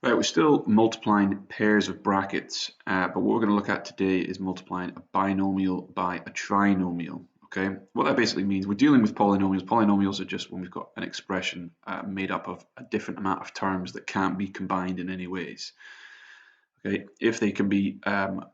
Right, we're still multiplying pairs of brackets, but what we're going to look at today is multiplying a binomial by a trinomial. Okay, what that basically means, we're dealing with polynomials. Polynomials are just when we've got an expression made up of a different amount of terms that can't be combined in any ways. Okay, if they can be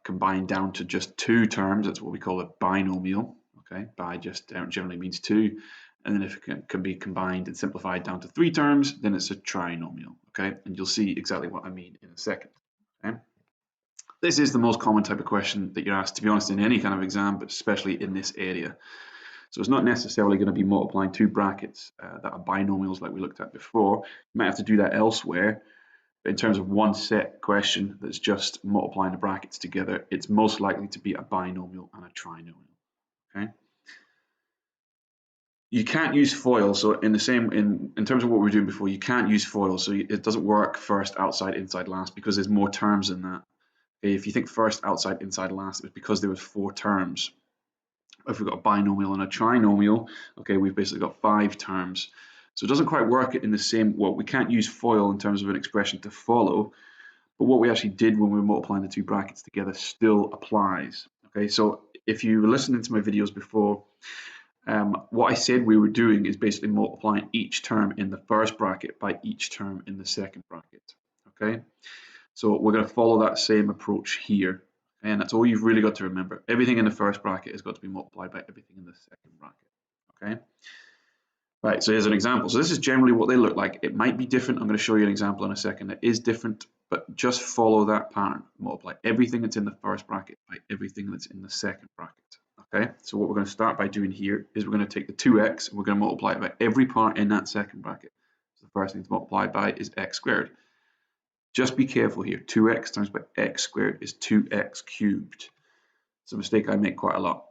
combined down to just two terms, that's what we call a binomial. Okay, bi just generally means two. And then if it can be combined and simplified down to three terms, then it's a trinomial, okay? And you'll see exactly what I mean in a second, okay? This is the most common type of question that you're asked, to be honest, in any kind of exam, but especially in this area. So it's not necessarily going to be multiplying two brackets that are binomials like we looked at before. You might have to do that elsewhere. But in terms of one set question that's just multiplying the brackets together, it's most likely to be a binomial and a trinomial, okay? You can't use FOIL, so in terms of what we were doing before, you can't use FOIL, so it doesn't work first, outside, inside, last, because there's more terms than that. Okay, if you think first, outside, inside, last, it was because there was 4 terms. If we've got a binomial and a trinomial, okay, we've basically got 5 terms. So it doesn't quite work in the same, well, we can't use FOIL in terms of an expression to follow, but what we actually did when we were multiplying the two brackets together still applies. Okay, so if you were listening to my videos before, what I said we were doing is basically multiplying each term in the first bracket by each term in the second bracket. Okay, so we're going to follow that same approach here, and that's all you've really got to remember. Everything in the first bracket has got to be multiplied by everything in the second bracket. Okay, right, so here's an example. So this is generally what they look like. It might be different. I'm going to show you an example in a second. It is different, but just follow that pattern. Multiply everything that's in the first bracket by everything that's in the second bracket. Okay, so what we're going to start by doing here is we're going to take the 2x and we're going to multiply it by every part in that second bracket. So the first thing to multiply by is x squared. Just be careful here. 2x times by x squared is 2x cubed. It's a mistake I make quite a lot.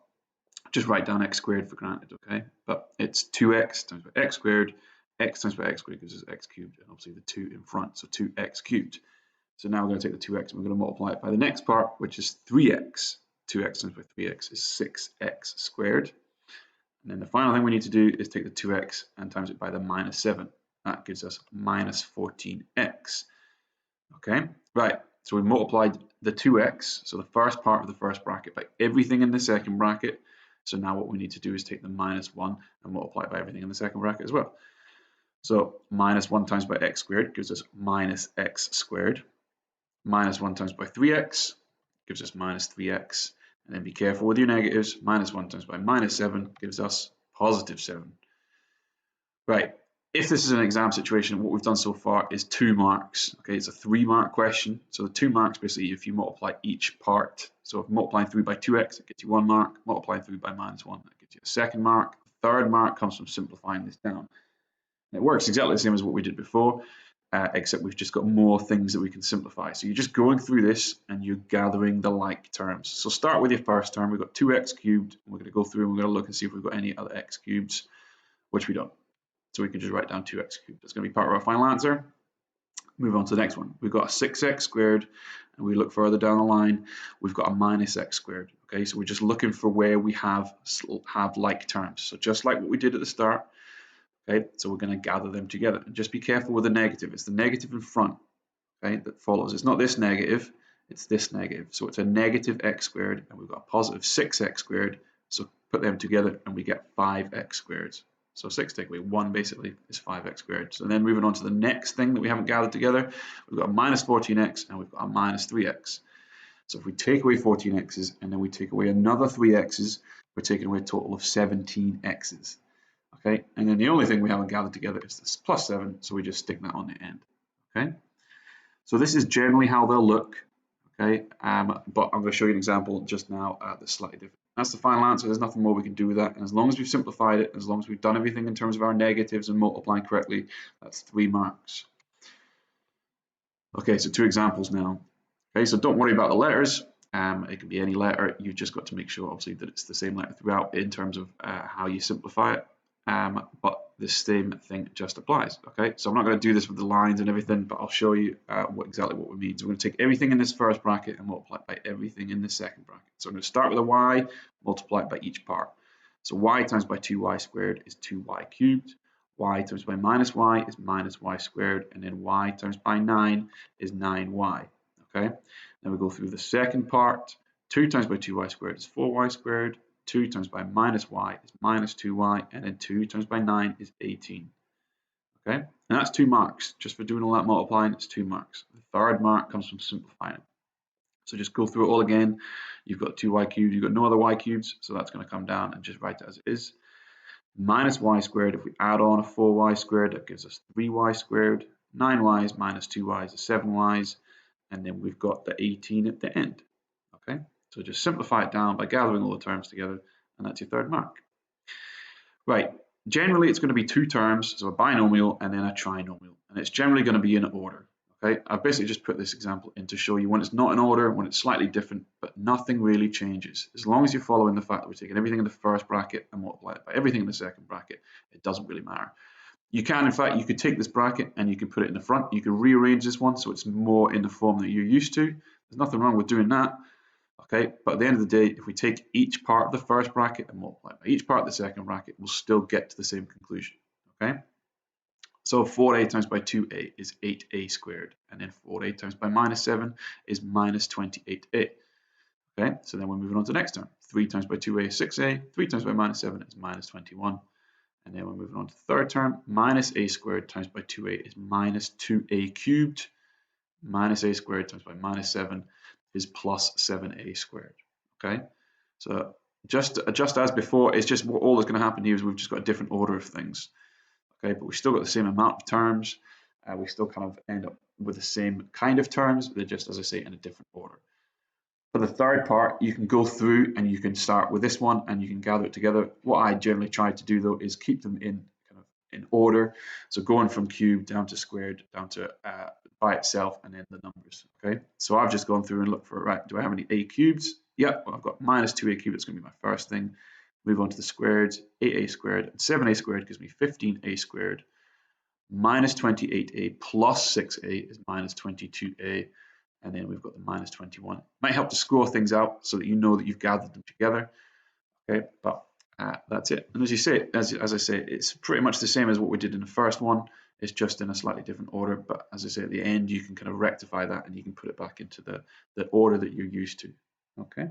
Just write down x squared for granted, okay? But it's 2x times by x squared. X times by x squared gives us x cubed, and obviously the 2 in front, so 2x cubed. So now we're going to take the 2x and we're going to multiply it by the next part, which is 3x. 2x times by 3x is 6x squared. And then the final thing we need to do is take the 2x and times it by the minus 7. That gives us minus 14x. Okay, right, so we multiplied the 2x, so the first part of the first bracket, by everything in the second bracket. So now what we need to do is take the minus 1 and multiply it by everything in the second bracket as well. So minus 1 times by x squared gives us minus x squared. Minus 1 times by 3x gives us minus 3x. And then be careful with your negatives. Minus 1 times by minus 7 gives us positive 7. Right, if this is an exam situation, what we've done so far is 2 marks. Okay, it's a 3-mark question. So the 2 marks, basically, if you multiply each part. So if multiplying through by 2x, it gets you 1 mark. Multiplying through by minus 1, that gets you a 2nd mark. The 3rd mark comes from simplifying this down. And it works exactly the same as what we did before. Except we've just got more things that we can simplify. So you're just going through this and you're gathering the like terms. So start with your first term. We've got 2x cubed. And we're going to go through and we're going to look and see if we've got any other x cubes, which we don't. So we can just write down 2x cubed. That's going to be part of our final answer. Move on to the next one. We've got a 6x squared, and we look further down the line, we've got a minus x squared. Okay, so we're just looking for where we have like terms. So just like what we did at the start, okay, so we're going to gather them together. And just be careful with the negative. It's the negative in front, okay, that follows. It's not this negative, it's this negative. So it's a negative x squared, and we've got a positive 6x squared. So put them together, and we get 5x squared. So 6 take away 1 basically is 5x squared. So then moving on to the next thing that we haven't gathered together, we've got a minus 14x and we've got a minus 3x. So if we take away 14x's and then we take away another 3x's, we're taking away a total of 17x's. Okay, and then the only thing we haven't gathered together is this plus 7, so we just stick that on the end. Okay, so this is generally how they'll look. Okay, but I'm going to show you an example just now that's slightly different. That's the final answer. There's nothing more we can do with that. And as long as we've simplified it, as long as we've done everything in terms of our negatives and multiplying correctly, that's 3 marks. Okay, so 2 examples now. Okay, so don't worry about the letters. It can be any letter. You've just got to make sure, obviously, that it's the same letter throughout in terms of how you simplify it. But the same thing just applies. Okay, so I'm not going to do this with the lines and everything, but I'll show you exactly what we mean. So we're going to take everything in this first bracket and multiply it by everything in the second bracket. So I'm going to start with a y, multiply it by each part. So y times by 2y squared is 2y cubed. y times by minus y is minus y squared, and then y times by 9 is 9y. Okay, then we go through the second part. 2 times by 2y squared is 4y squared. 2 times by minus y is minus 2y, and then 2 times by 9 is 18. Okay, and that's 2 marks. Just for doing all that multiplying, it's 2 marks. The third mark comes from simplifying it. So just go through it all again. You've got 2y cubed, you've got no other y cubes, so that's going to come down and just write it as it is. Minus y squared, if we add on a 4y squared, that gives us 3y squared. 9y's minus 2y's is 7y's, and then we've got the 18 at the end. Okay, so just simplify it down by gathering all the terms together, and that's your third mark. Right, generally it's going to be 2 terms, so a binomial and then a trinomial, and it's generally going to be in order. Okay, I've basically just put this example in to show you when it's not in order, when it's slightly different, but nothing really changes. As long as you're following the fact that we're taking everything in the first bracket and multiply it by everything in the second bracket, it doesn't really matter. You can, in fact, you could take this bracket and you can put it in the front. You can rearrange this one so it's more in the form that you're used to. There's nothing wrong with doing that. Okay, but at the end of the day, if we take each part of the first bracket and multiply by each part of the second bracket, we'll still get to the same conclusion. Okay, so 4a times by 2a is 8a squared, and then 4a times by minus 7 is minus 28a. Okay, so then we're moving on to the next term. 3 times by 2a is 6a, 3 times by minus 7 is minus 21. And then we're moving on to the third term. Minus a squared times by 2a is minus 2a cubed. Minus a squared times by minus 7 is plus 7a squared. Okay, so just as before, it's just what all that's going to happen here is we've just got a different order of things. Okay, but we've still got the same amount of terms. We still kind of end up with the same kind of terms. They're just, as I say, in a different order. For the third part, you can go through and you can start with this one and you can gather it together. What I generally try to do though is keep them in kind of in order. So going from cubed down to squared, down to by itself, and then the numbers. Okay, so I've just gone through and looked for, right, do I have any a cubes? Yep, well, I've got minus 2a cubed. It's going to be my first thing. Move on to the squareds. 8a squared and 7a squared gives me 15a squared. Minus 28a plus 6a is minus 22a. And then we've got the minus 21. Might help to score things out so that you know that you've gathered them together. Okay, but that's it. And as you say, as I say, it's pretty much the same as what we did in the first one. It's just in a slightly different order. But as I say, at the end, you can kind of rectify that and you can put it back into the order that you're used to. Okay.